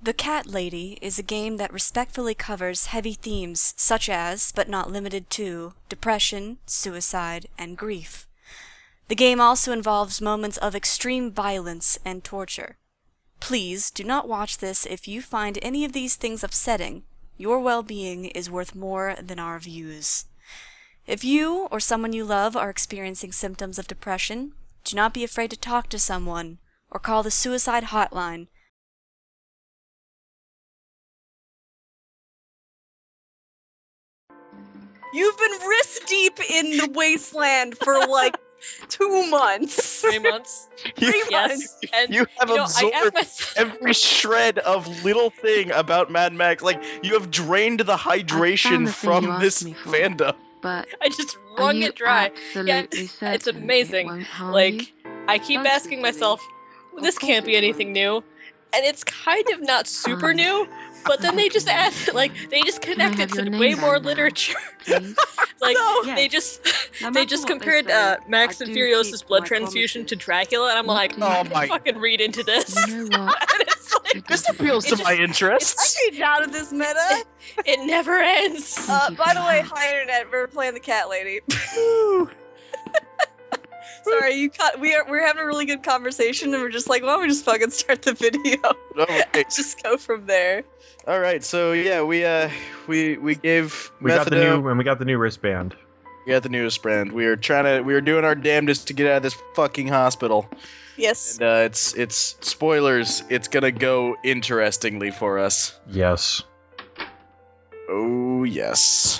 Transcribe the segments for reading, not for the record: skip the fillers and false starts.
The Cat Lady is a game that respectfully covers heavy themes such as, but not limited to, depression, suicide, and grief. The game also involves moments of extreme violence and torture. Please do not watch this if you find any of these things upsetting. Your well-being is worth more than our views. If you or someone you love are experiencing symptoms of depression, do not be afraid to talk to someone or call the suicide hotline. You've been wrist deep in the wasteland for like 2 months. 3 months. 3 Yes. months. And You have I absorbed asked myself, every shred of little thing about Mad Max. Like, you have drained the hydration the thing from you this asked me for. fandom. But I just are wrung you it dry. absolutely It's certain amazing. it won't harm Like, you? I keep Don't asking you myself, believe? this Of can't course be it anything new. And it's kind of not super Fine. new, but then they just add, like, they just Can I connect it have your to name way more down now, literature. please? Like, No. they Yes. just No they matter just what they compared say, Max I and do Furiosa's keep blood my transfusion to promises. Dracula, and I'm What like, do you Oh do? my- fucking read into this. You know what? And it's like, It This doesn't appeals to It my just- interests. I read out of this meta. it never ends. Thank you By for the way, that. hi internet, we're playing the Cat Lady. Sorry, we're having a really good conversation, and we're just like, why don't we just fucking start the video? Okay. Just go from there. All right. So yeah, we gave We got the methadone. we got the new wristband. We got the newest brand. We were doing our damnedest to get out of this fucking hospital. Yes. And it's spoilers. It's gonna go interestingly for us. Yes. Oh yes.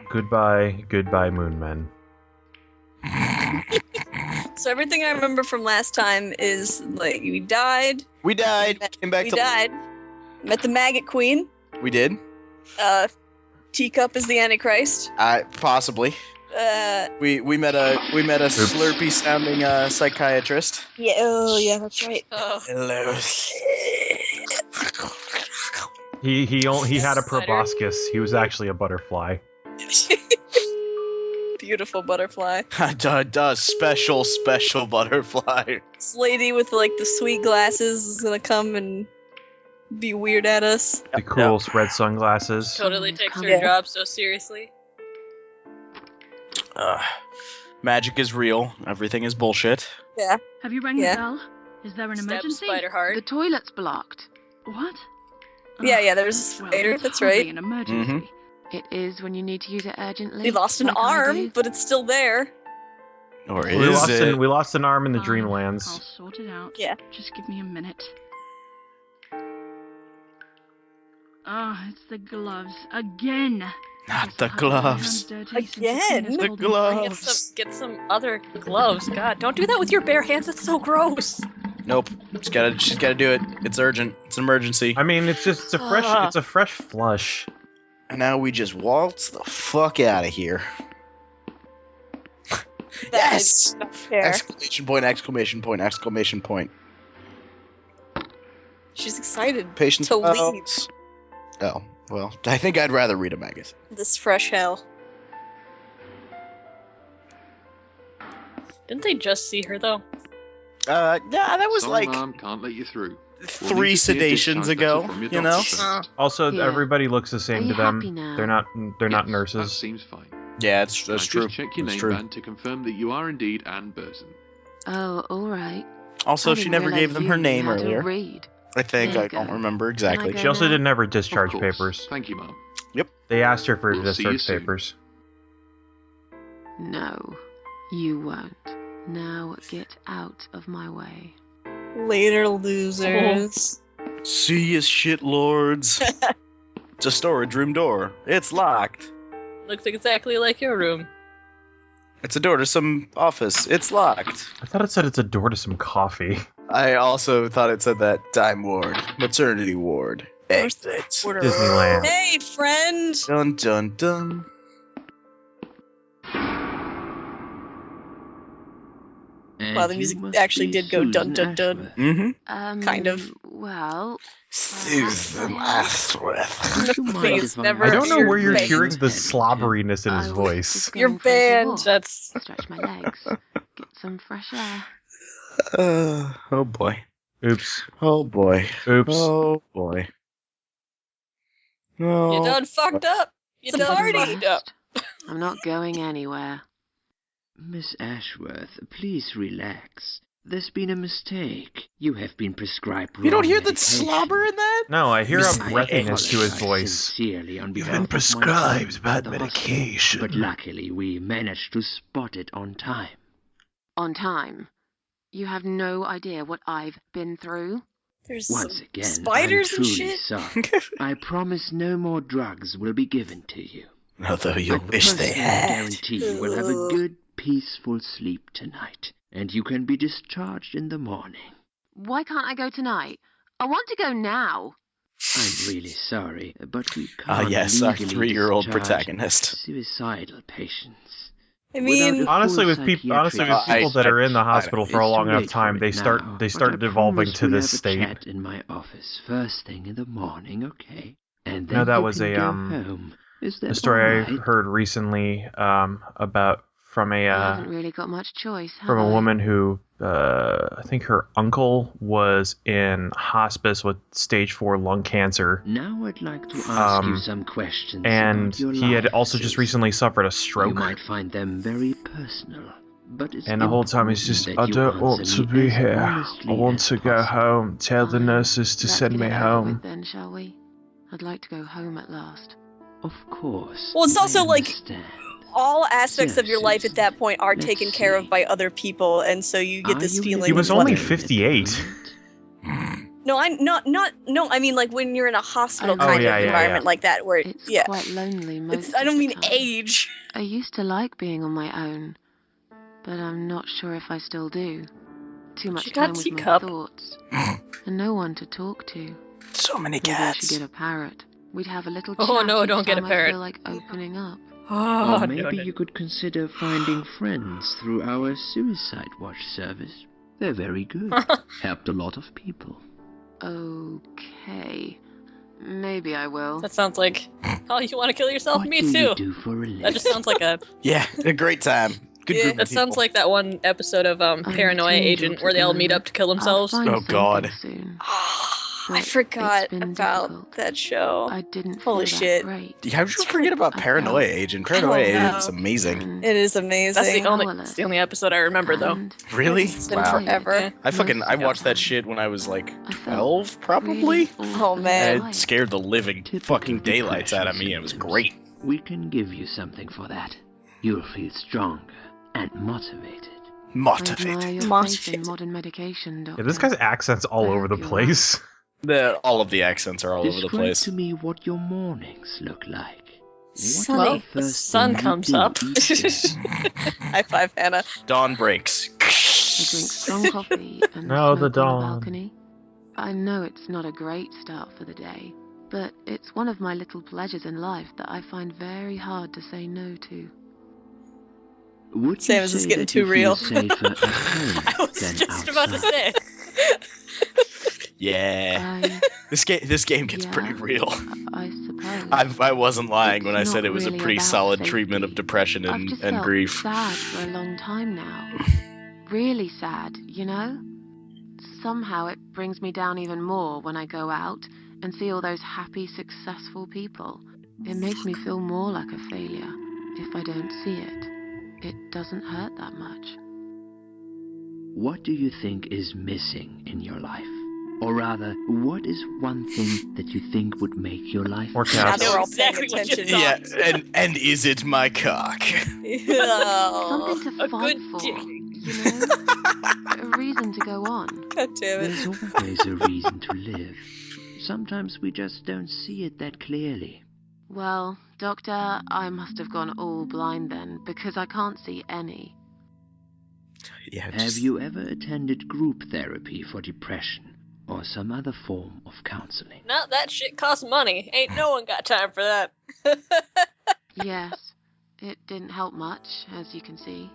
Goodbye, Moonmen. So everything I remember from last time is like we died. We died. Came back We to. died. Met the maggot queen. We did. Teacup is the Antichrist. Possibly. We met a slurpy sounding psychiatrist. Yeah. Oh yeah, that's right. Oh, Hello. He had a Spider. proboscis. He was actually a butterfly. Beautiful butterfly. Duh, special butterfly. This lady with like the sweet glasses is gonna come and be weird at us. The cool red sunglasses. totally takes her Yeah. job so seriously. Magic is real. Everything is bullshit. Have you rang Yeah. the bell? Is there an Stab emergency? Spiderheart. The toilet's blocked. What? Yeah, there's a Well, spider. it's That's hardly right. an emergency. It is when you need to use it urgently. We lost an like I arm, do. but it's still there. Or We is lost it? we lost an arm in the Fine, Dreamlands. I'll sort it out. Yeah. Just give me a minute. Ah, it's the gloves again. Not Just the hide my hands gloves. dirty since Again? Christina's The holding gloves. Get some other gloves. God, don't do that with your bare hands. It's so gross. Nope. She's gotta do it. It's urgent. It's an emergency. I mean, it's a fresh flush. And now we just waltz the fuck out of here. That Yes! I don't care. Exclamation point, exclamation point, exclamation point. She's excited Patience to leave files. Oh, well, I think I'd rather read a magazine. this fresh hell. Didn't they just see her though? Yeah, that was Sorry, like ma'am, can't let you through. 3 sedations ago, you know? Also, Yeah. everybody looks the same Are to you them. happy now? They're not That nurses. seems fine. Yeah, that's Now true. just check your That's name true. band to confirm that you are indeed Ann Burton. Oh, all right. Also, I she didn't never realize gave them you her knew name how to earlier. read. I think. There I you don't go. remember exactly. Can I She also now? didn't ever Of discharge course. papers. Thank you, ma'am. They asked her for We'll see you discharge soon. papers. No, you won't. Now get out of my way. Later, losers. See you, shitlords. It's a storage room door. It's locked. Looks exactly like your room. It's a door to some office. It's locked. I thought it said it's a door to some coffee. I also thought it said that time ward, maternity ward, exit. Disneyland. Hey, friend. Dun dun dun. Wow, the music actually did go dun dun dun. Mm-hmm. Kind of. Well, Soothe them ass with. would you mind Please, if I never I don't know your where you're band. hearing the slobberiness in I his was voice. just Your going for a band. walk, That's stretch my legs, get some fresh air. Oh boy. Oops. Oh boy. Oops. Oh boy. No. You done fucked up. You It's a done party. fucked up. I'm not going anywhere. Miss Ashworth, please relax. There's been a mistake. You have been prescribed wrong You don't hear the medication. slobber in that? No, I hear a I breathiness to his apologize voice. sincerely on You've behalf been of prescribed myself bad and the hospital, medication. But luckily, we managed to spot it on time. On time. You have no idea what I've been through. There's Once again, spiders I'm and truly shit. sorry. I promise no more drugs will be given to you. Although you I wish they personally had. guarantee you will have a good, peaceful sleep tonight, and you can be discharged in the morning. Why can't I go tonight? I want to go now. I'm really sorry, but we Ah, can't yes, our legally 3-year-old discharge protagonist. suicidal patients. I mean, Without a Honestly, full with people psychiatric that are in the I- hospital for a It's long enough late for time, it they now, but start I devolving promise to we'll this have a state. chat in my office first thing in the morning, okay? And then No, that you was can a, go home. Is that A story all I right? heard recently about from I a haven't really got much choice, have from a I? woman who I think her uncle was in hospice with stage 4 lung cancer, Now I'd like to ask you Um, some questions and about your he had life, also just Susan. recently suffered a You stroke. might find them very personal, but it's And the whole time he's just, important I that you don't want answer to me be as here. I honestly want as to go possible. home. Tell the Fine. nurses to Let's send get me it over home. with then, shall we? I'd like to go home at last. Of course. Well, it's I also, like, understand. all aspects So, of your life at that point are let's taken care of see. by other people, and so you get Are this you feeling. He was of, only like, 58. No, I mean like when you're in a hospital Oh, kind yeah, of yeah, environment yeah. like that, where It's yeah, quite lonely most it's, I of don't the mean time. age. I used to like being on my own, but I'm not sure if I still do. Too much You got time with my teacup. thoughts, and no one to talk to. So many Maybe I should cats. get a parrot. We'd have a little Oh, chat no, each don't get a time parrot. I feel like opening up. Oh, Or maybe no. you could consider finding friends through our Suicide Watch service. They're very good. Helped a lot of people. Okay. Maybe I will. That sounds like, oh, you want to kill yourself? What Me do too. you do for a living? That just sounds like a. Yeah, a great time. Good Yeah, group That of people. sounds like that one episode of Paranoia too Agent ill where to they all go. meet up to kill I'll themselves. find Oh, something God. soon. I But forgot it's been about difficult. that show. I didn't Holy feel shit. that great. How did you forget about I Paranoia felt- Agent? I don't Paranoia Agent know. is amazing. And- It is That's amazing. it's the only episode I remember though. and really? It's been Wow. forever. Yeah. I most watched that of shit when I was like I felt 12, probably. really Oh, awful man. And inside. it scared the living Typical fucking daylights out of me. It was depression great. We can give you something for that. You'll feel stronger and motivated. I admire Motivated. your faith Motivated. in modern medication, Doctor. Yeah, this guy's accent's all over the place. All of the accents are all over the Describe place. to me what your mornings look like. What is Sunny. the The first sun thing you comes do up. each day? High five, Hannah. Dawn breaks. I drink strong coffee and No, the smoke on dawn. the balcony. I know it's not a great start for the day, but it's one of my little pleasures in life that I find very hard to say no to. Would Sam, you is this say getting that too you feel real? safer at home I was than just about to outside? say. Yeah. I, This game gets yeah, pretty real. I suppose. I wasn't lying when I It's said not it was a really pretty about solid safety. treatment of depression I've and, just and felt grief. sad for a long time now. Really sad, you know? Somehow it brings me down even more when I go out and see all those happy, successful people. It makes me feel more like a failure if I don't see it. It doesn't hurt that much. What do you think is missing in your life? Or rather, what is one thing that you think would make your life More Now cats. that we're all paying Exactly what you attention. thought. and is it my cock? Oh, Something to a fight good for, dick. you know? A reason to go on. God damn it. There's always a reason to live. Sometimes we just don't see it that clearly. Well, Doctor, I must have gone all blind then, because I can't see any. Yeah, Have you ever attended group therapy for depression or some other form of counseling? No, that shit costs money. Ain't no one got time for that. Yes, it didn't help much, as you can see.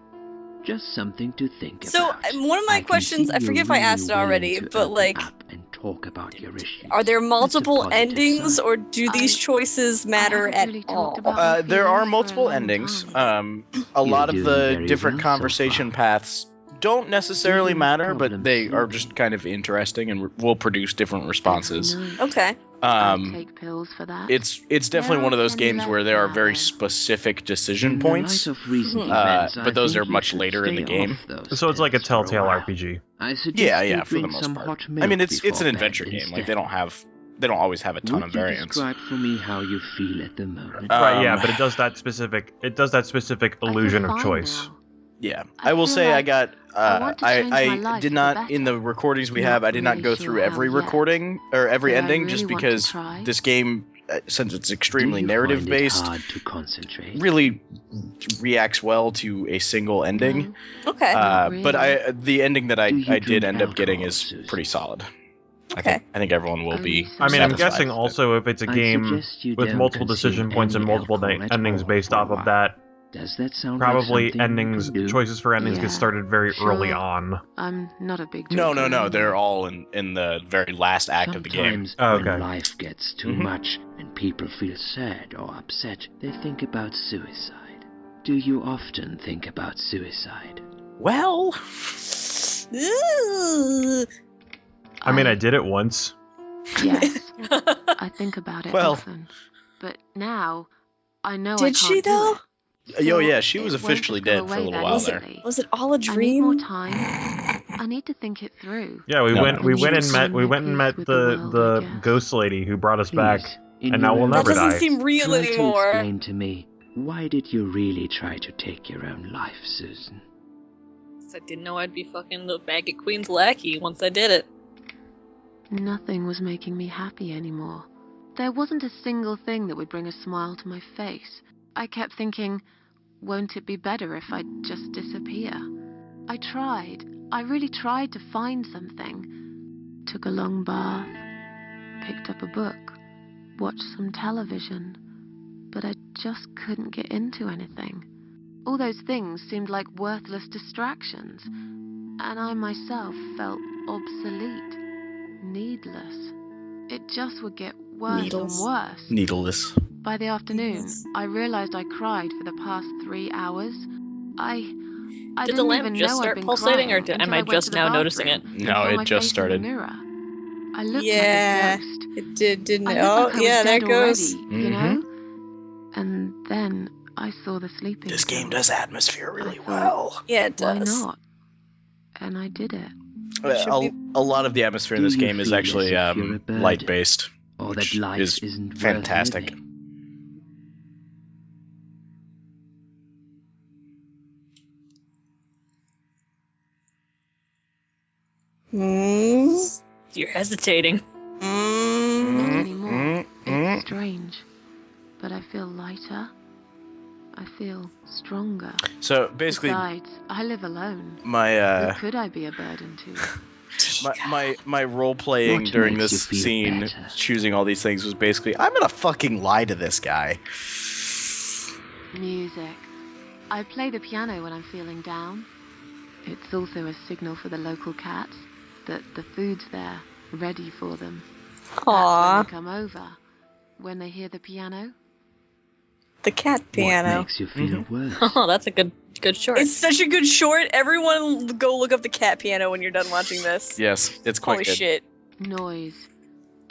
Just something to think So, about. one of my I can questions, see I forget if you're I asked it really already, willing to but open like, up and talk about your issues. are there That's a multiple positive endings, sign. or do these I- choices matter haven't at really all? talked about my There are feelings for a multiple long endings. time. A You're lot of doing the very different well so conversation far. paths don't necessarily Even matter, but problems they are solved. just kind of interesting and will produce different responses. Nice. Okay. I'd take pills for that. It's definitely There one of are those plenty games left where there are now, very though. specific decision In the points, light of recent events, I but those think are you much should later in the stay game. off those So it's like a pills for Telltale while. RPG. I suggest Yeah, you for the drink most some part. hot milk I mean, it's before an bed adventure game. Like instead. they don't always have a ton Would of you variants. describe for me how you feel at the moment? Right, yeah, Um, but it does that specific illusion I feel of fine choice. now. Yeah, I I will feel say I like got. I want to change my I life did for not in better. the recordings we Not have. I did not really go sure through how every yet, recording or every but I ending, really just want to because try. this game, since it's Do extremely you narrative find it based, hard to concentrate? really reacts well to a single ending. No, Okay. Not But really. the ending that I Do you did drink end up getting alcohol, is Susan? pretty solid. Okay. I think everyone will Only be. some. I mean, I'm satisfied guessing with it. also if it's a I game suggest you with don't multiple consume decision points and any multiple alcohol at endings all based for a off of while. that, Does that sound probably like something you can do? choices for endings Yeah, get started very early sure. on. I'm not a big No, drinker anyway. they're all in the very last act of the game. Sometimes Oh, okay. when life gets too Mhm. much and people feel sad or upset, they think about suicide. Do you often think about suicide? Well, I mean, I did it once. Yes, I think about it Well- often. But now, I know I Did can't she, do though? it. Yo, So yeah, she it was won't officially just go dead for a away little that while there. easily. Was it all a I need more dream? time. I need to think it through. Yeah, we No, went no. we And went just and met find we my went and peace met with the world, I the guess. ghost lady who brought us Please, back, in and now your we'll That never doesn't die. seem real Try to anymore. explain to me, why did you really try to take your own life, Susan? I didn't know I'd be fucking the Maggot Queen's lackey once I did it. Nothing was making me happy anymore. There wasn't a single thing that would bring a smile to my face. I kept thinking, won't it be better if I just disappear? I tried. I really tried to find something. Took a long bath, picked up a book, watched some television, but I just couldn't get into anything. All those things seemed like worthless distractions, and I myself felt obsolete, needless. It just would get worse Needles. and worse. Needleless. By the afternoon, I realized I cried for the past 3 hours. I Did didn't the lamp even just know I'd start been pulsating, or crying am until I went just to the now noticing it? bathroom and No, saw it my just face started. In the mirror. I looked Yeah. like a ghost. It didn't I it? looked Oh, like I was yeah, there dead it goes. already, you know? And then I saw the sleeping This game pill. does atmosphere really I thought, well. Yeah, it Why does. not? And I did it. A lot of the atmosphere in Do this you game is feel actually as if you're a bird? light based, Or which that life is isn't worth fantastic. living? Hmm. You're hesitating. Hmm. Not anymore. mm. It's strange. But I feel lighter. I feel stronger. So basically, Besides, I live alone. my Who could I be a burden to? my role playing What during makes this you feel scene, better? choosing all these things was basically, I'm gonna fucking lie to this guy. Music. I play the piano when I'm feeling down. It's also a signal for the local cats that the food's there, ready for them. That's when Aw. they come over. When they hear the piano. The cat What piano. makes you feel worse? Oh, that's a good short. It's such a good short. Everyone go look up the cat piano when you're done watching this. Yes, it's quite Holy good. shit. Noise.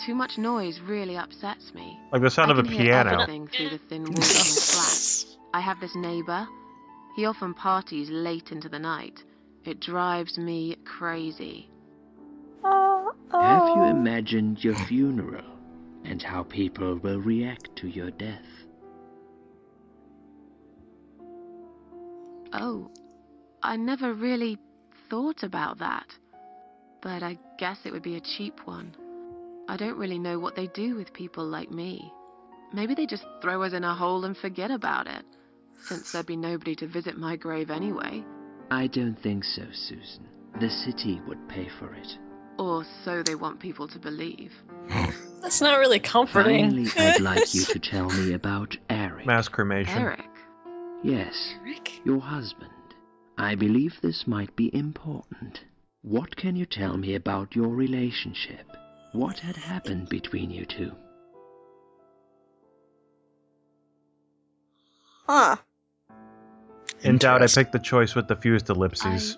Too much noise really upsets me. Like the sound I of a can hear piano. everything through the thin walls of my flat. I have this neighbor. He often parties late into the night. It drives me crazy. Have you imagined your funeral and how people will react to your death? Oh, I never really thought about that. But I guess it would be a cheap one. I don't really know what they do with people like me. Maybe they just throw us in a hole and forget about it, since there'd be nobody to visit my grave anyway. I don't think so, Susan. The city would pay for it. Or so they want people to believe. That's not really comforting. Finally, I'd like you to tell me about Eric. Mass cremation. Eric. Yes, Rick? your husband. I believe this might be important. What can you tell me about your relationship? What had happened between you two? Huh. In doubt, I picked the choice with the fused ellipses.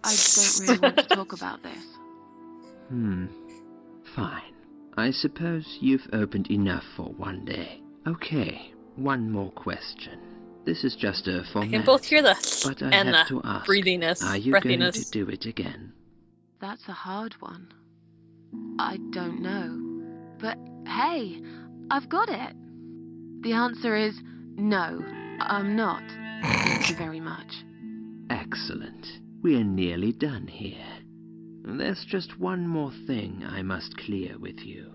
I don't really want to talk about this. Fine. I suppose you've opened enough for one day. Okay, one more question. This is just a I formality. can both hear the But I and have the to ask, breathiness, are you going to breathiness. do it again? That's a hard one. I don't know. But hey, I've got it. The answer is no, I'm not. Thank you very much. Excellent. We're nearly done here. There's just one more thing I must clear with you.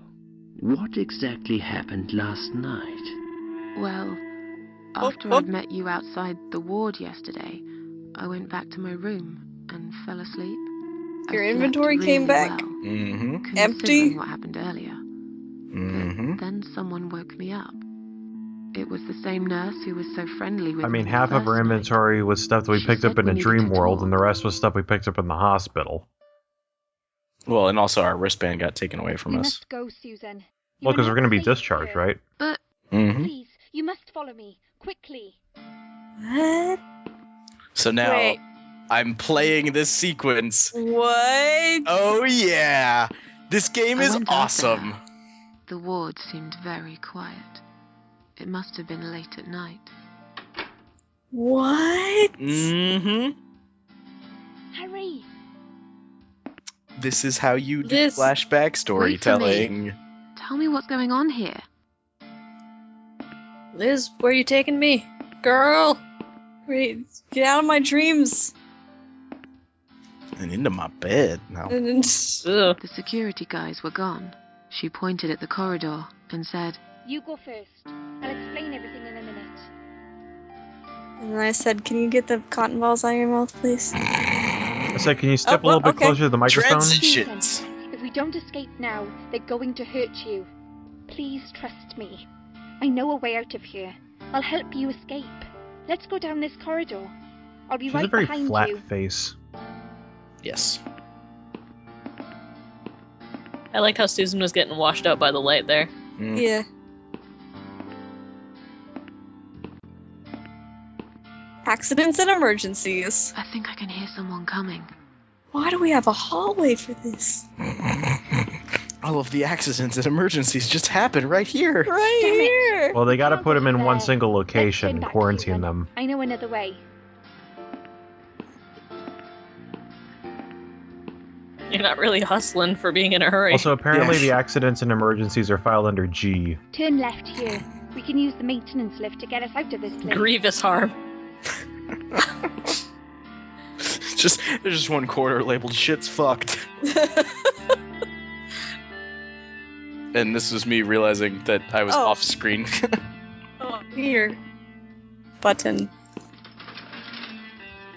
What exactly happened last night? Well, after I'd met you outside the ward yesterday, I went back to my room and fell asleep. I Your slept inventory came really back? well, Mm-hmm. Empty? considering what happened earlier. Mm-hmm. But then someone woke me up. It was the same nurse who was so friendly with I me mean, the half of our first night. inventory was stuff that we She picked up said in we a needed dream to world, talk. and the rest was stuff we picked up in the hospital. Well, and also our wristband got taken away from You us. must go, Susan. Well, You because are we're going to be not safe discharged, here. right? But Mm-hmm. Please, you must follow me quickly. What? So now Wait. I'm playing this sequence. What? Oh yeah, this game I is went out awesome. there. The ward seemed very quiet. It must have been late at night. What? Mm-hmm. Hurry! This is how you do This- flashback Wait for storytelling. Tell me what's going on here. Liz, where are you taking me? Girl! Wait, get out of my dreams. And into my bed now. Ugh. The security guys were gone. She pointed at the corridor and said, You go first. I'll explain everything in a minute. And then I said, can you get the cotton balls out of your mouth, please? I said, can you step Oh, a little bit okay. closer to the microphone? Transitions. If we don't escape now, they're going to hurt you. Please trust me. I know a way out of here. I'll help you escape. Let's go down this corridor. I'll be She's right a very behind flat you. face. Yes. I liked how Susan was getting washed out by the light there. Mm. Yeah. Accidents and emergencies. I think I can hear someone coming. Why do we have a hallway for this? All of the accidents and emergencies just happen right here. Right Damn it. here. Well, they got to Can't put go them in one there. single Let's location turn and back, quarantine Susan. them. I know another way. You're not really hustling for being in a hurry. Also, apparently Yeah. the accidents and emergencies are filed under G. Turn left here. We can use the maintenance lift to get us out of this place. Grievous harm. There's just one corner labeled "shit's fucked," and this was me realizing that I was Oh. off screen. Oh, here. Button.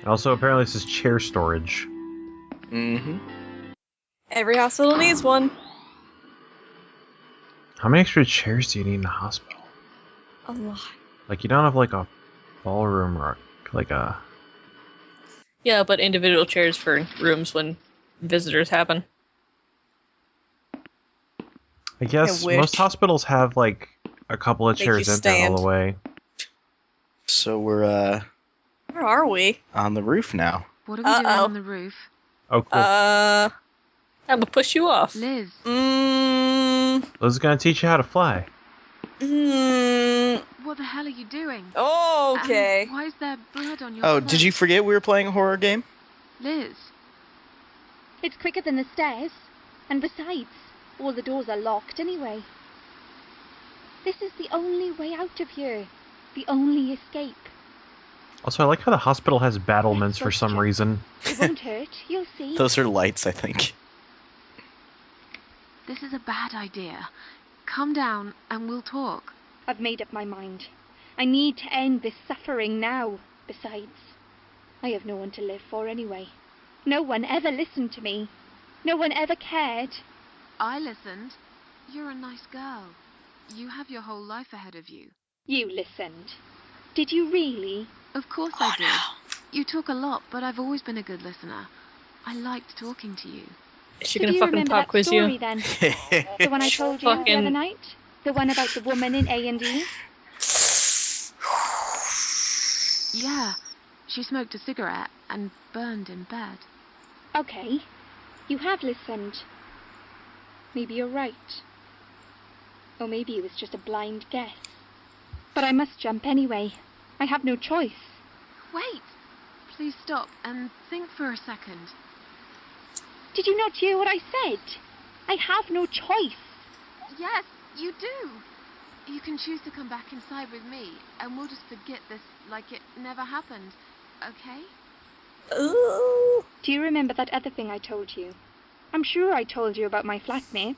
Also, apparently this is chair storage. Mm-hmm. Every hospital needs one. How many extra chairs do you need in a hospital? A lot. Like, you don't have, like, a ballroom or, like, a... Yeah, but individual chairs for rooms when visitors happen. I guess wish. most hospitals have, like, a couple of Make chairs you in there all stand. the way. So we're Where are we? on the roof now. What are we doing Uh-oh. on the roof? Oh, cool. I'm gonna push you off. Liz, Liz is gonna teach you how to fly. what the hell are you doing? Oh, okay. And why is there blood on your Oh, clothes? did you forget we were playing a horror game? Liz, It's quicker than the stairs. And besides, all the doors are locked anyway. This is the only way out of here. The only escape. Also, I like how the hospital has battlements for Let's some check. reason. It won't hurt. You'll see. Those are lights, I think. this is a bad idea. Come down and we'll talk. I've made up my mind. I need to end this suffering now. Besides, I have no one to live for anyway. No one ever listened to me. No one ever cared. I listened. You're a nice girl. You have your whole life ahead of you. You listened. Did you really? Of course I did. You talk a lot, but I've always been a good listener. I liked talking to you. Is she So gonna do you fucking remember pop that quiz story you? then? The one I told you the Fucking- other night? The one about the woman in A&E? Yeah, she smoked a cigarette and burned in bed. Okay. You have listened. Maybe you're right. Or maybe it was just a blind guess. But I must jump anyway. I have no choice. Wait! Please stop and think for a second. Did you not hear what I said? I have no choice. Yes, you do. You can choose to come back inside with me, and we'll just forget this like it never happened, okay? Ooh. Do you remember that other thing I told you? I'm sure I told you about my flatmates.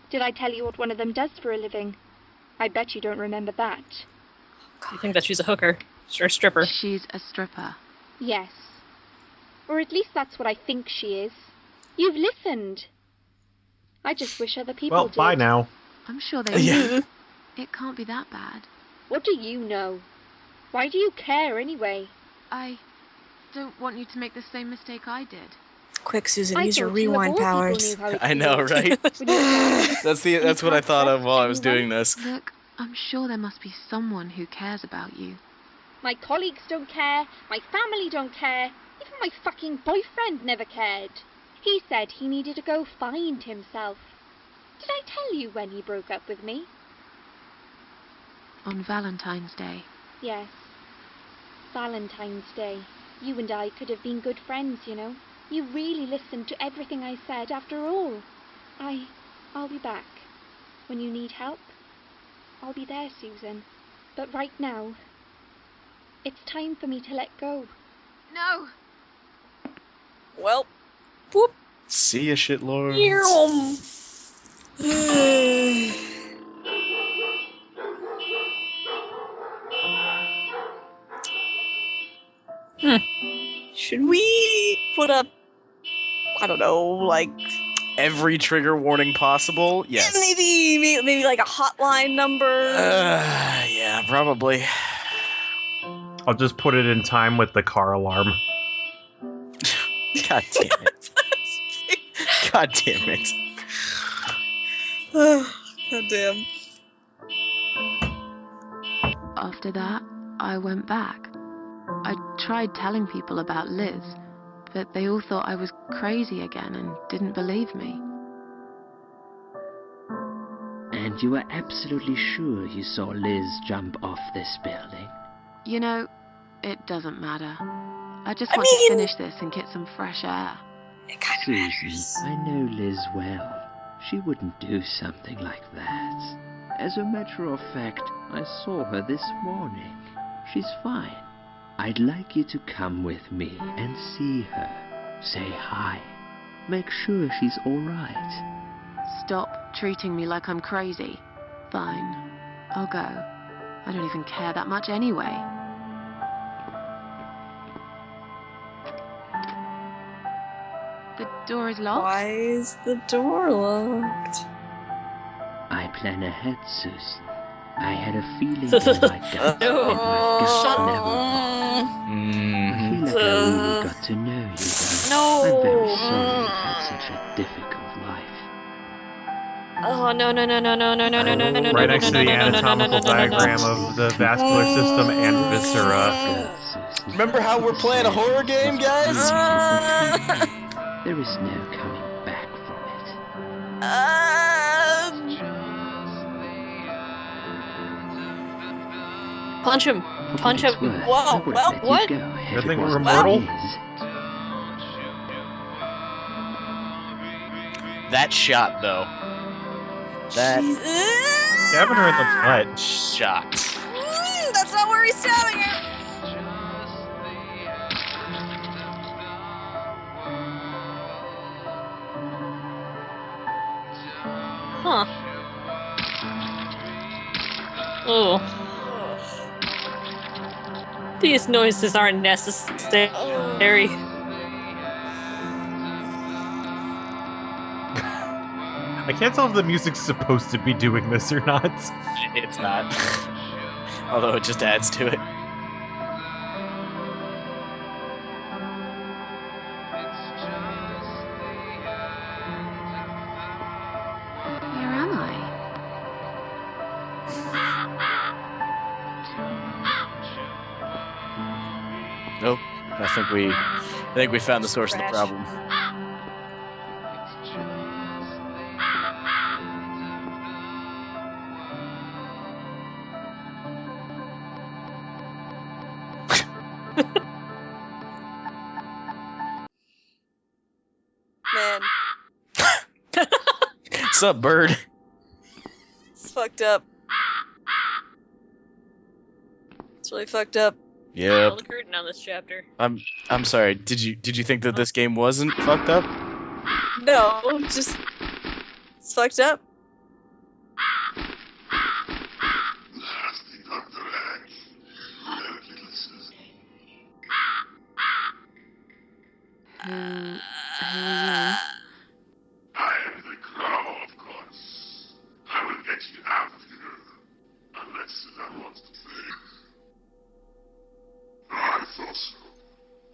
Did I tell you what one of them does for a living? I bet you don't remember that. You think that she's a hooker? Or a stripper? She's a stripper. Yes. Or at least that's what I think she is. You've listened. I just wish other people Well, did. bye now. I'm sure they Yeah. do. It can't be that bad. What do you know? Why do you care anyway? I don't want you to make the same mistake I did. Quick, Susan, I use your thought you of rewind all people powers. knew how it I know, feels. right? When you- That's what I thought of while I was doing this. Look, I'm sure there must be someone who cares about you. My colleagues don't care, my family don't care, even my fucking boyfriend never cared. He said he needed to go find himself. Did I tell you when he broke up with me? On Valentine's Day. Yes. Valentine's Day. You and I could have been good friends, you know. You really listened to everything I said after all. I'll be back. When you need help, I'll be there, Susan. But right now, it's time for me to let go. No! Well, whoop. See ya, shitlords. Should we put up, I don't know, like Every trigger warning possible? Yes. maybe like a hotline number? Yeah, probably. I'll just put it in time with the car alarm. God damn it. God damn it. God damn. After that, I went back. I tried telling people about Liz, but they all thought I was crazy again and didn't believe me. And you were absolutely sure you saw Liz jump off this building? You know, it doesn't matter. I just I want mean- to finish this and get some fresh air. It kind of Susan, matters. I know Liz well. She wouldn't do something like that. As a matter of fact, I saw her this morning. She's fine. I'd like you to come with me and see her. Say hi. Make sure she's alright. Stop treating me like I'm crazy. Fine, I'll go. I don't even care that much anyway. The door is locked. Why is the door locked? I plan ahead, Susan. I had a feeling in my gut, and my gut never lied. I feel like I really got to know you, though. I'm very sorry you had such a difficult life. Oh no no no no no no no no no no no! Right next to the anatomical diagram of the vascular system and viscera. Good, Susan. Remember how we're playing a horror game, guys? There is no coming back from it. Punch him! For Punch what him! it's worth, Whoa, I would well, let what? you go if You think it we're wasn't immortal? for Liz. That shot, though. That Stabbing her in the butt. shot. That's not where he's stabbing her. Huh. Oh. These noises aren't necessary. I can't tell if the music's supposed to be doing this or not. It's not. Although it just adds to it. Where am I? Nope. I think we found the source of the problem. What's up, bird? It's fucked up. It's really fucked up. Yep. Pull the curtain on this chapter. I'm sorry. Did you think that this game wasn't fucked up? No, just it's fucked up. Who are you? I am the Crow, of course. I will get you out of here. Unless Susan wants to stay. I thought so.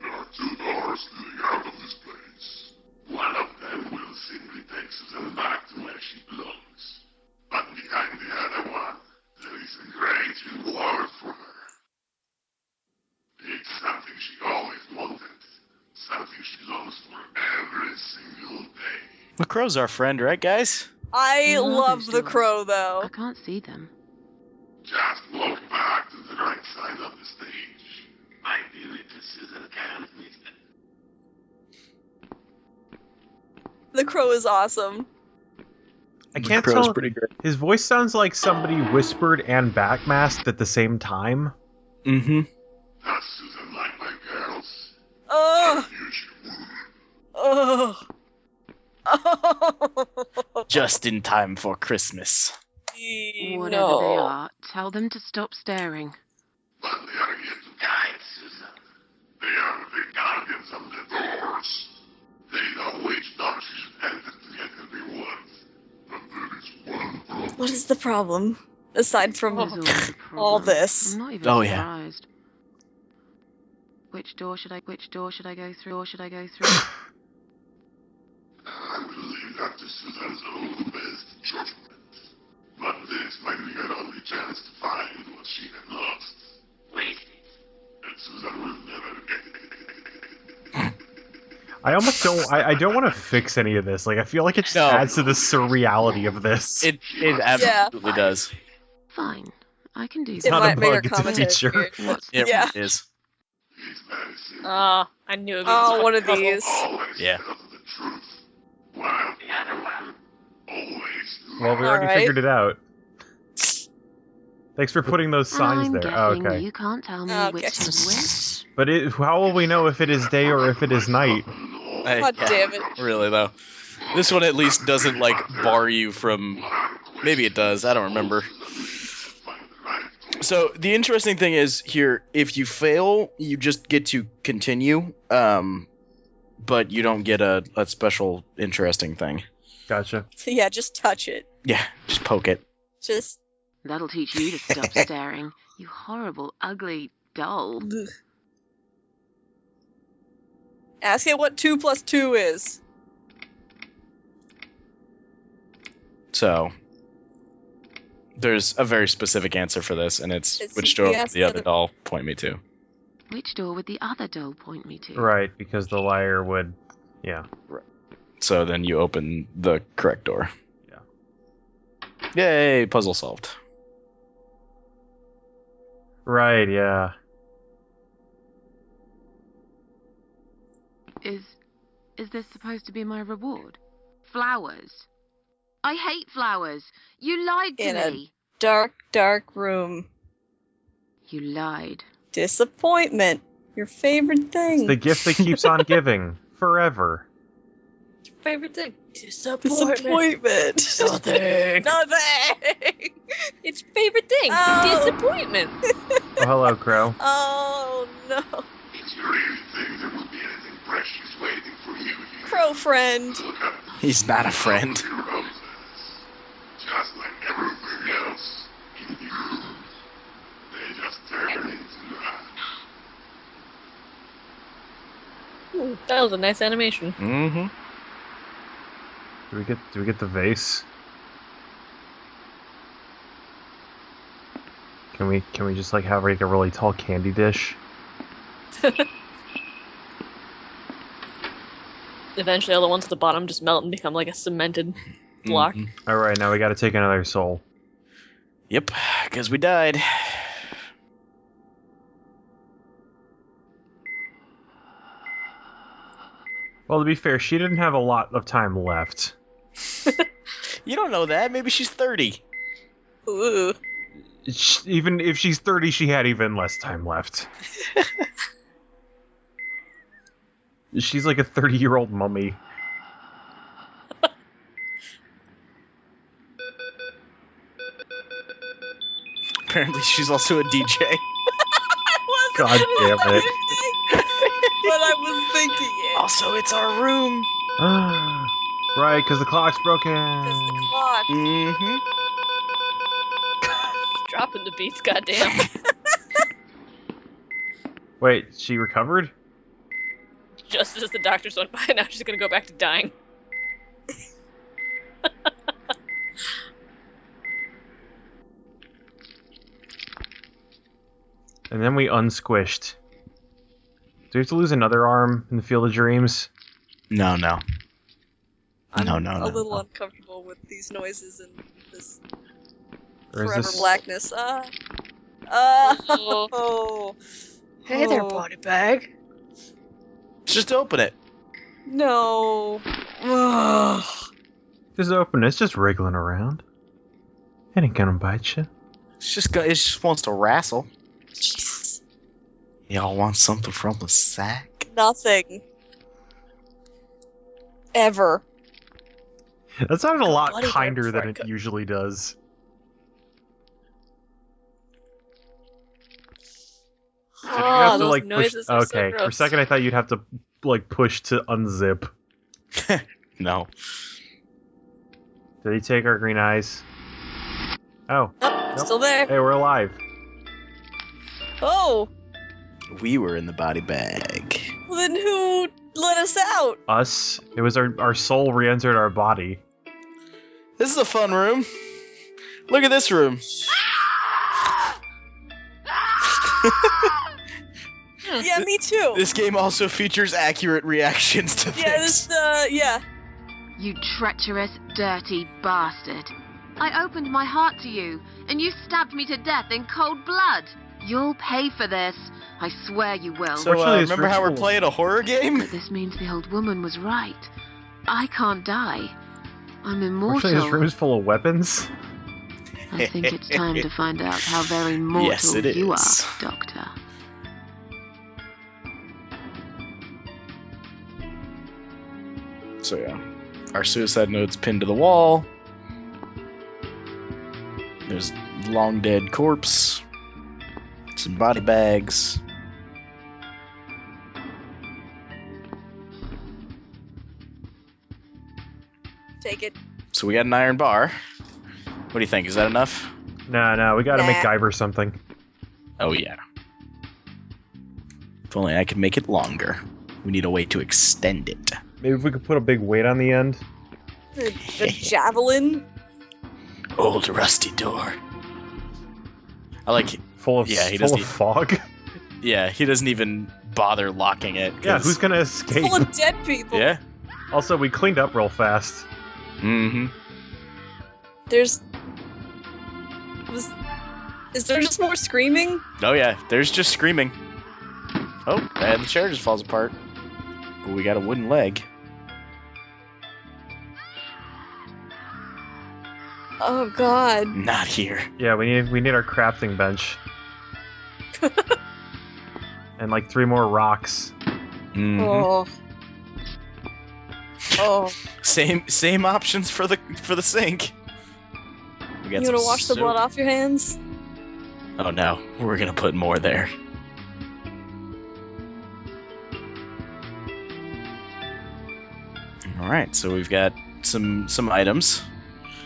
There are 2 doors leading out of this place. One of them will simply take Susan back to where she belongs. But behind the other one, there is a great reward for her. It's something she always wanted. Something she longs for every single day. The crow's our friend, right, guys? I Where are love those the doors? crow though. I can't see them. Just walk back to the right side of the stage. I feel it to Susan can't miss it. The crow is awesome. I can't Crow's tell. pretty great. His voice sounds like somebody whispered and backmasked at the same time. Mm-hmm. Does Susan like my girls? Oh, You should. oh, oh. Just in time for Christmas. Whatever No. they are, tell them to stop staring. But they are here to guide Susan. They are the guardians of the doors. They know which door she should enter to get her reward. But there is one problem. What is the problem? Aside from There's always a problem. all this. I'm not even Oh, yeah. surprised. Which door should I go through? Or should I go through? I will leave that to Susan's own best judgment. But this might be her only chance to find what she had lost. Wait. And Susan will never get it. I almost don't. I don't want to fix any of this. Like, I feel like it just No. adds to the surreality of this. It absolutely does. Fine, I can do It that. not a might make her bug, it's a commentary feature. weird. What's It Yeah. really is. He's very simple. I knew it. Oh, one of these. Always Yeah. tells the truth. While the other one always Well, we already Alright. figured it out. Thanks for putting those signs I'm there. guessing Oh, okay. you can't tell me Okay. which is which. But how will we know if it is day or if it is night? God damn it. Really though. This one at least doesn't like bar you from. Maybe it does. I don't remember. So the interesting thing is here, if you fail, you just get to continue, but you don't get a special interesting thing. Gotcha. So yeah, just touch it. Yeah, just poke it. Just That'll teach you to stop staring. You horrible, ugly doll. ask it what 2 plus 2 is. So there's a very specific answer for this, and it's It's- which door we would asked the other the- doll point me to. Which door would the other doll point me to? Right, because the liar would. Yeah. So then you open the correct door. Yeah. Yay, puzzle solved. Right, yeah. Is this supposed to be my reward? Flowers. I hate flowers. You lied to In a- me. Dark, dark room. You lied. Disappointment. Your favorite thing. The gift that keeps on giving. Forever. Favorite thing. Disappointment. Nothing. Nothing. It's favorite thing. Oh. Disappointment. Oh, hello, Crow. Oh no. If you really think there will be anything precious waiting for you here, Crow friend. look up. He's not a friend. Your roses. Just like everything else in the room. They just turn into that. That was a nice animation. Mm-hmm. Do we get the vase? Can we just like have like a really tall candy dish? Eventually, all the ones at the bottom just melt and become like a cemented block. Mhm. All right, now we got to take another soul. Yep, because we died. Well, to be fair, she didn't have a lot of time left. You don't know that. Maybe she's 30. Ooh. Even if she's 30, she had even less time left. She's like a 30-year-old mummy. Apparently, she's also a DJ. God damn it. But I was thinking it. Also, it's our room. Right, because the clock's broken. It's the clock. Mm-hmm. Dropping the beats, goddamn. Wait, she recovered? Just as the doctors went by, now she's gonna go back to dying. And then we unsquished. Do we have to lose another arm in the Field of Dreams? No. I'm No. a little uncomfortable with these noises and this Or is forever this... blackness. Hey there, Oh. body bag. Just open it. No. Ugh. Just open it. It's just wriggling around. It ain't gonna bite you. It just wants to wrestle. Jesus. Y'all want something from the sack? Nothing. Ever. That sounded a lot Bloody hard kinder before than I it could. usually does. Did you have to, those like, push... noises are so Okay, for a gross. second I thought you'd have to, like, push to unzip. No. Did he take our green eyes? Oh. Nope. Still there. Hey, we're alive. Oh. We were in the body bag. Well, then who let us out? Us. It was our soul re-entered our body. This is a fun room. Look at this room. Yeah, me too. This game also features accurate reactions to things. Yeah. You treacherous, dirty bastard. I opened my heart to you, and you stabbed me to death in cold blood. You'll pay for this. I swear you will. So, Fortunately, it's remember how we're ritual. playing a horror game? But this means the old woman was right. I can't die. I'm Actually, this immortal. room's full of weapons. I think it's time to find out how very mortal Yes, it you is. are, Doctor. So yeah, our suicide note's pinned to the wall. There's long dead corpse. Some body bags. Take it. So we got an iron bar. What do you think? Is that enough? No, we gotta Nah. MacGyver something. Oh yeah. If only I could make it longer. We need a way to extend it. Maybe if we could put a big weight on the end. The javelin. Old rusty door. I like it. Full of, Yeah, he full doesn't of fog. Yeah, he doesn't even bother locking it. Yeah, 'cause- who's gonna escape? Full of dead people. Yeah. Also, we cleaned up real fast. Mm-hmm. Is there just more screaming? Oh yeah, there's just screaming. Oh, and the chair just falls apart. But we got a wooden leg. Oh God. Not here. Yeah, we need our crafting bench. And like 3 more rocks. Mhm. Oh. Oh. Same options for the sink. We got You some wanna wash the soap. blood off your hands? Oh no, we're gonna put more there. All right, so we've got some items.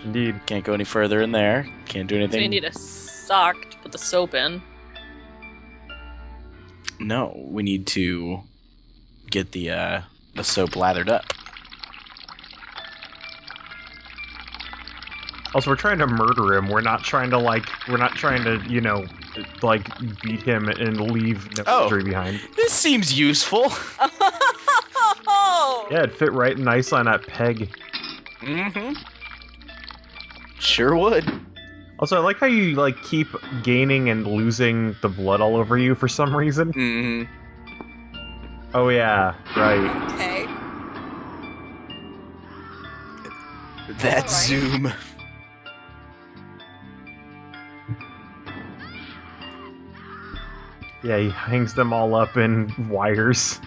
Indeed. Can't go any further in there. Can't do So anything. you need a sock to put the soap in. No, we need to get the soap lathered up. Also, we're trying to murder him. We're not trying to, you know, like, beat him and leave no Oh. injury behind. This seems useful. Oh. Yeah, it fit right nice on that peg. Mm-hmm. Sure would. Also, I like how you, like, keep gaining and losing the blood all over you for some reason. Mm-hmm. Oh, yeah, right. Okay. That Alright. zoom. Yeah, he hangs them all up in wires.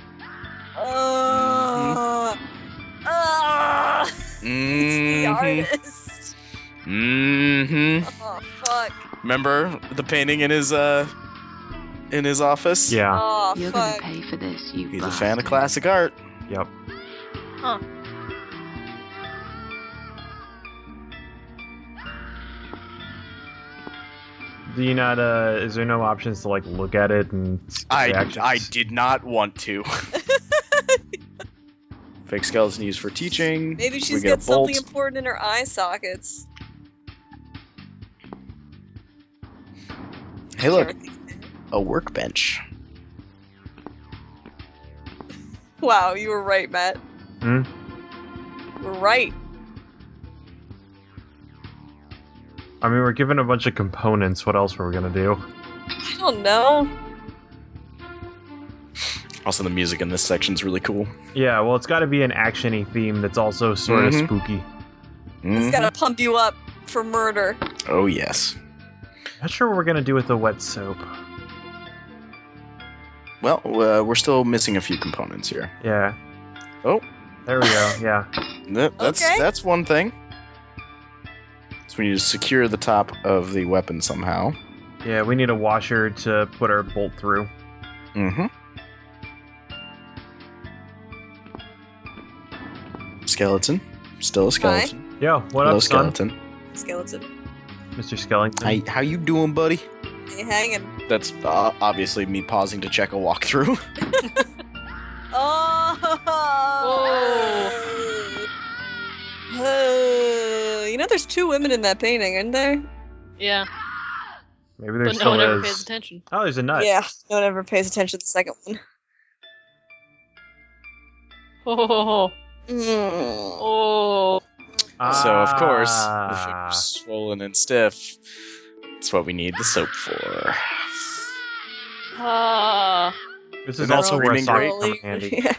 It's the artist. Mm-hmm. Oh, fuck. Remember the painting in his office? Yeah. Oh, You're gonna fuck. pay for this, you He's a bastard. fan of classic art. Yep. Huh. Do you not, is there no options to, like, look at it and see the reactions? I did not want to. Fake skeleton used for teaching. Maybe We she's get a got something bolt. important in her eye sockets. Hey, look, a workbench. Wow, you were right, Matt. Hmm? You were right. I mean, we're given a bunch of components. What else were we gonna do? I don't know. Also, the music in this section's really cool. Yeah, well, it's gotta be an action-y theme that's also sort of Mhm. spooky. It's gotta pump you up for murder. Oh, yes. Not sure what we're gonna do with the wet soap. Well, we're still missing a few components here. Yeah. Oh. There we go, yeah. That's Okay. that's one thing. So we need to secure the top of the weapon somehow. Yeah, we need a washer to put our bolt through. Mm-hmm. Skeleton. Still a skeleton. Yo, what Hello, up, son? skeleton. Skeleton. Mr. Skellington? How you doing, buddy? Hey, hanging. That's obviously me pausing to check a walkthrough. You know, there's two women in that painting, isn't there? Yeah, Maybe there but no still one ever is. pays attention. Oh, there's a nut. Yeah, no one ever pays attention to the second one. Oh, oh. So, of course, if Ah. it's swollen and stiff, that's what we need the soap for. Ah. This is Isn't that also where a screaming sock great? come in handy. Yeah.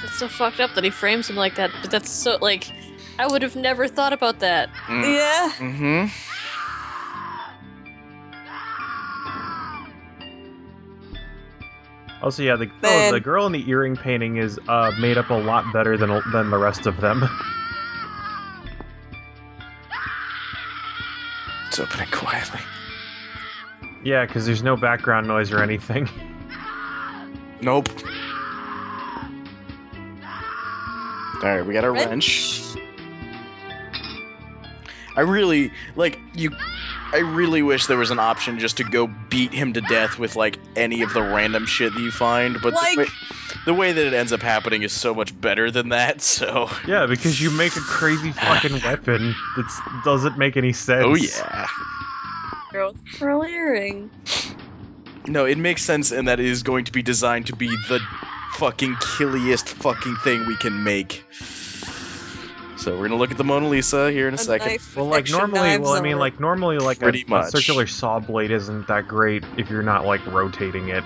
It's so fucked up that he frames him like that, but that's so, like, I would have never thought about that. Yeah. Mm-hmm. Also, yeah, Man. the girl in the earring painting is made up a lot better than the rest of them. It's opening quietly. Yeah, because there's no background noise or anything. Nope. Alright, we got our wrench. I really wish there was an option just to go beat him to death with, like, any of the random shit that you find, but Like- the way that it ends up happening is so much better than that, so... Yeah, because you make a crazy fucking weapon that doesn't make any sense. Oh, yeah. Girl, pearl earring. No, it makes sense, and that it is going to be designed to be the fucking killiest fucking thing we can make. So we're gonna look at the Mona Lisa here in a second. Knife Well, with like extra normally, knives well, I on mean, it. like normally, like Pretty a much. circular saw blade isn't that great if you're not like rotating it.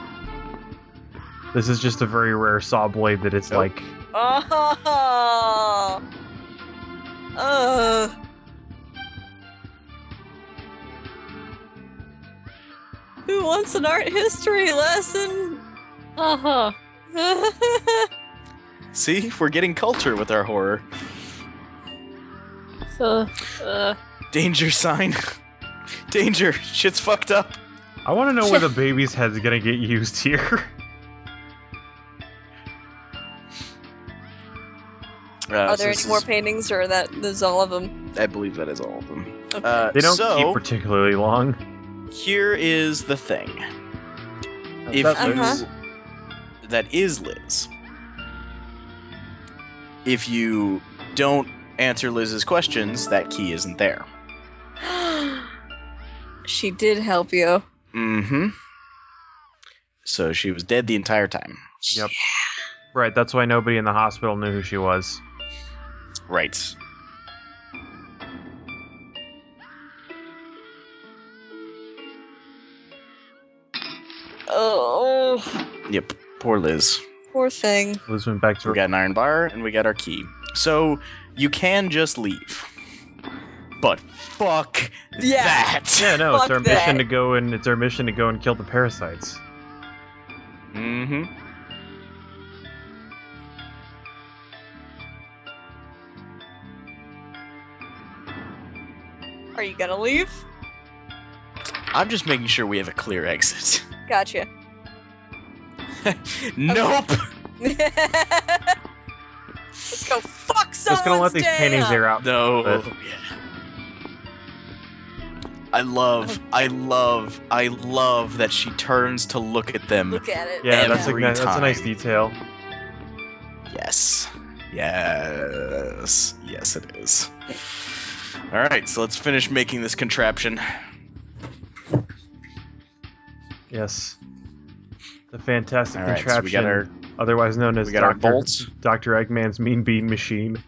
This is just a very rare saw blade that it's Yep. like, Oh. Who wants an art history lesson? Uh-huh. See, we're getting culture with our horror. So, Danger sign. Danger. Shit's fucked up. I want to know where the baby's head's gonna get used here. Are So there this any more is- paintings, or there's all of them? I believe that is all of them. Okay. They don't so, keep particularly long. here is the thing. If That's you, Uh-huh. that is Liz. If you don't answer Liz's questions, that key isn't there. She did help you. Mm-hmm. So she was dead the entire time. Yep. Right, that's why nobody in the hospital knew who she was. Right. Oh, Yep, poor Liz. Poor thing. Liz went back to We got an iron bar, and we got our key. So, you can just leave. But fuck Yeah. that! Yeah, no, it's Fuck our mission that. to go and it's our mission to go and kill the parasites. Mm-hmm. Are you gonna leave? I'm just making sure we have a clear exit. Gotcha. Nope! Let's go fuck someone's Just gonna let these day paintings up. air out. No. But- Yeah. I love that she turns to look at them. Look at it. Yeah, that's Every a nice time. detail. Yes. Yes. Yes, it is. Alright, so let's finish making this contraption. Yes. The fantastic All right, so contraption, we got our- otherwise known as we got our Dr. bolts. Dr. Eggman's Mean Bean Machine.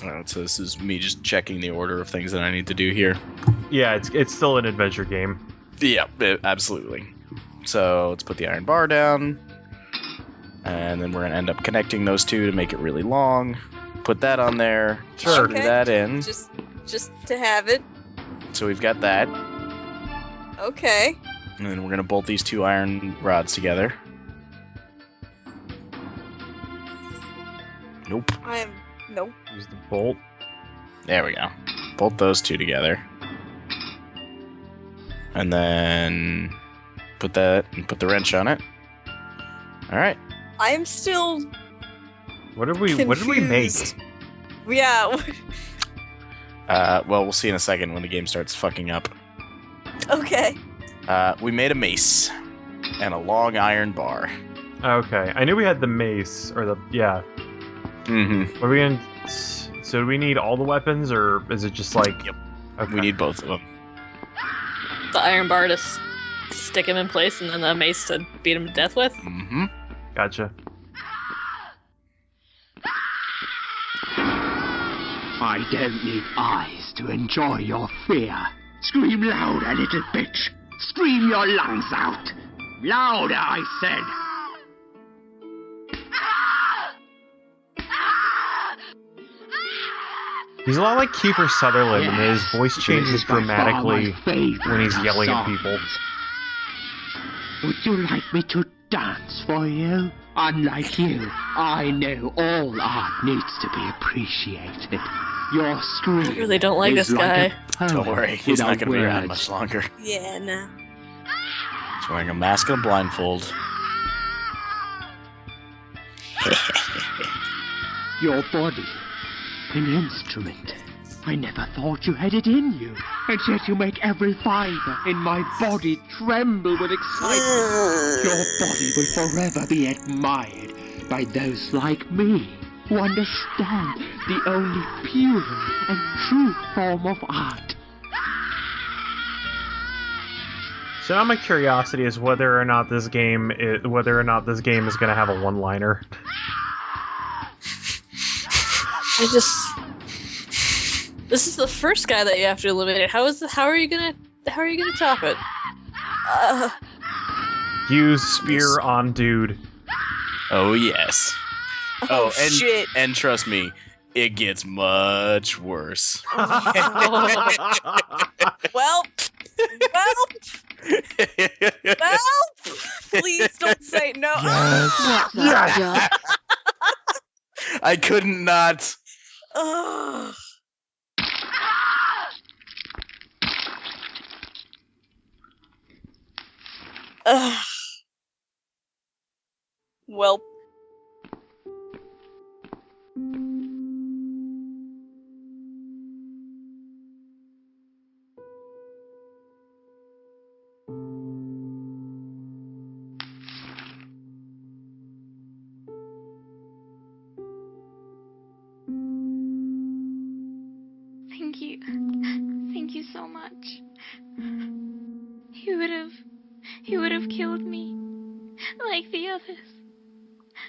Alright, so this is me just checking the order of things that I need to do here. Yeah, it's still an adventure game. Yeah, absolutely. So let's put the iron bar down. And then we're going to end up connecting those two to make it really long. Put that on there. Sure. Screw Okay. that in. Just to have it. So we've got that. Okay. And then we're going to bolt these two iron rods together. Nope. Nope. Use the bolt. There we go. Bolt those two together. And then put the wrench on it. Alright. I am still What did we make? confused. Yeah. Well, we'll see in a second when the game starts fucking up. Okay. Mm-hmm. We made a mace and a long iron bar. Okay, I knew we had the mace or the Mm-hmm. What are we gonna? So do we need all the weapons, or is it just like? Yep. Okay. We need both of them. the iron bar to stick him in place, and then the mace to beat him to death with. Mm-hmm. Gotcha. I don't need eyes to enjoy your fear. Scream louder, little bitch. Scream your lungs out. Louder, I said. He's a lot like Kiefer Sutherland, and his voice changes This is by far dramatically my favorite when he's of yelling at songs. people. Would you like me to dance for you? Unlike you, I know all art needs to be appreciated. Your scream I really don't like is this like guy. a Don't poem worry, he's not without going to be around words. much longer. Yeah, no. He's wearing a mask and a blindfold. Your body, an instrument. I never thought you had it in you, and yet you make every fiber in my body tremble with excitement. Your body will forever be admired by those like me, who understand the only pure and true form of art. So now my curiosity is whether or not this game is going to have a one-liner. This is the first guy that you have to eliminate. How are you gonna top it? Use spear on dude. Oh, yes. Oh, and, shit. And trust me, it gets much worse. Well, please don't say no. Yes. I couldn't not. Ugh. Ugh. Well. Thank you. Thank you so much. He would have killed me. Like the others.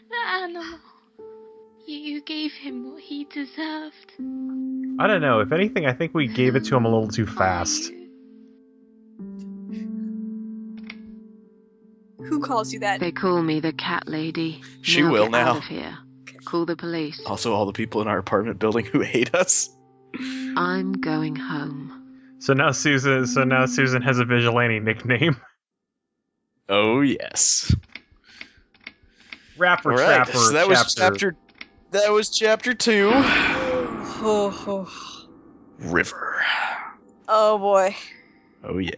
The animal. You gave him what he deserved. I don't know. If anything, I think we gave it to him a little too fast. Who calls you that? They call me the cat lady. She Now will get now. out of here. Call the police. Also, all the people in our apartment building who hate us. I'm going home. So now Susan has a vigilante nickname. Oh yes. Rapper, All right, trapper, so that was chapter 2. River. Oh boy. Oh yeah.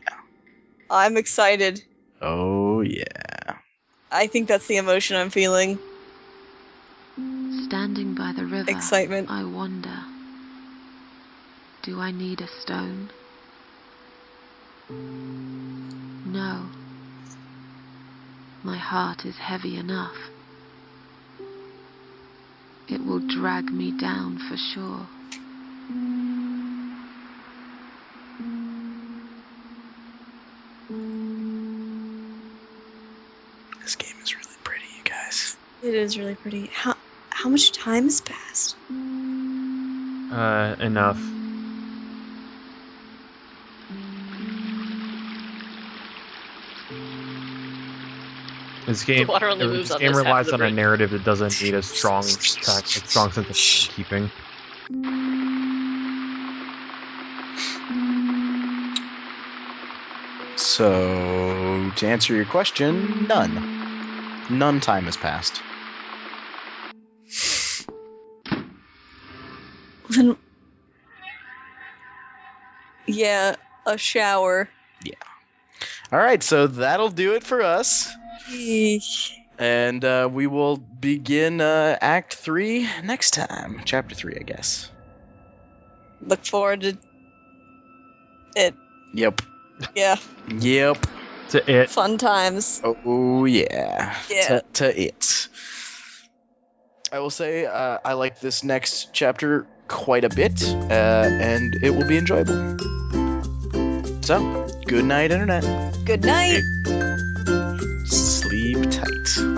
I'm excited. Oh yeah. I think that's the emotion I'm feeling. Standing by the river, Excitement. I wonder, do I need a stone? No. My heart is heavy enough. It will drag me down for sure. This game is really pretty, you guys. It is really pretty. How much time has passed? Enough. This game, The water only moves this on game this half relies of the on a bridge. narrative that doesn't need a strong sense of keeping. So, to answer your question, none. None time has passed. Then, yeah, a shower. Yeah. All right, so that'll do it for us. Eesh. And we will begin Act 3 next time. Chapter 3, I guess. Look forward to it. Yep. Yeah, Yep. To it. fun times. Oh, yeah. Yeah. To it. I will say I like this next chapter quite a bit, and it will be enjoyable. So, good night, Internet. Good night. Sleep tight.